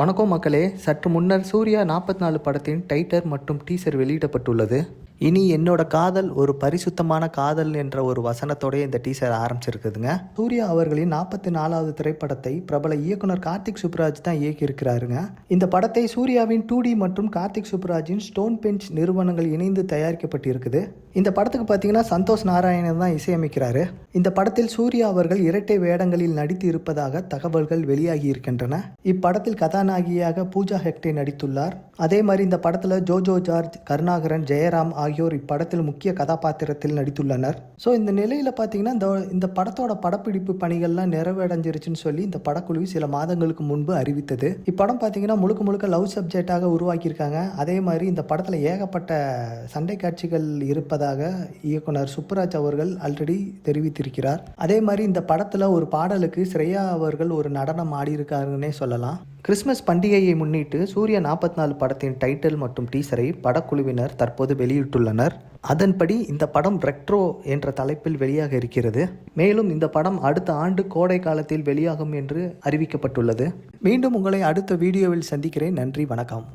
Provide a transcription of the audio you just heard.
வணக்கம் மக்களே, சற்று முன்னர் சூர்யா 44 படத்தின் டைட்டர் மற்றும் டீசர் வெளியிடப்பட்டுள்ளது. இனி என்னோட காதல் ஒரு பரிசுத்தமான காதல் என்ற ஒரு வசனத்தோட இந்த டீசர் ஆரம்பிச்சிருக்குதுங்க. சூர்யா அவர்களின் 44வது திரைப்படத்தை பிரபல இயக்குனர் கார்த்திக் சுப்புராஜ் தான் இயக்கியிருக்கிறாருங்க. இந்த படத்தை சூர்யாவின் 2D மற்றும் கார்த்திக் சுப்புராஜின் ஸ்டோன் பெஞ்ச் நிறுவனங்கள் இணைந்து தயாரிக்கப்பட்டிருக்குது. இந்த படத்துக்கு பார்த்தீங்கன்னா சந்தோஷ் நாராயணன் தான் இசையமைக்கிறாரு. இந்த படத்தில் சூர்யா அவர்கள் இரட்டை வேடங்களில் நடித்து இருப்பதாக தகவல்கள் வெளியாகி இருக்கின்றன. இப்படத்தில் கதாநாயகியாக பூஜா ஹெக்டே நடித்துள்ளார். அதே மாதிரி இந்த படத்தில் ஜோஜோ ஜார்ஜ், கருணாகரன், ஜெயராம் ஆகியோர் இப்படத்தில் முக்கிய கதாபாத்திரத்தில் நடித்துள்ளனர். ஸோ இந்த நிலையில் பார்த்தீங்கன்னா இந்த படத்தோட படப்பிடிப்பு பணிகள்லாம் நிறைவடைஞ்சிருச்சுன்னு சொல்லி இந்த படக்குழு சில மாதங்களுக்கு முன்பு அறிவித்தது. இப்படம் பார்த்தீங்கன்னா முழுக்க லவ் சப்ஜெக்டாக உருவாக்கியிருக்காங்க. அதே மாதிரி இந்த படத்தில் ஏகப்பட்ட சண்டை காட்சிகள் இருப்பதாக இயக்குனர் சுப்புராஜ் அவர்கள் ஆல்ரெடி தெரிவித்திருக்கிறார். அதே மாதிரி இந்த படத்தில் ஒரு பாடலுக்கு ஸ்ரேயா அவர்கள் ஒரு நடனம் ஆடியிருக்காருன்னே சொல்லலாம். கிறிஸ்மஸ் பண்டிகையை முன்னிட்டு சூர்யா 44 படத்தின் டைட்டில் மற்றும் டீசரை படக்குழுவினர் தற்போது வெளியிட்டுள்ளனர். அதன்படி இந்த படம் ரெட்ரோ என்ற தலைப்பில் வெளியாக இருக்கிறது. மேலும் இந்த படம் அடுத்த ஆண்டு கோடை காலத்தில் வெளியாகும் என்று அறிவிக்கப்பட்டுள்ளது. மீண்டும் உங்களை அடுத்த வீடியோவில் சந்திக்கிறேன். நன்றி, வணக்கம்.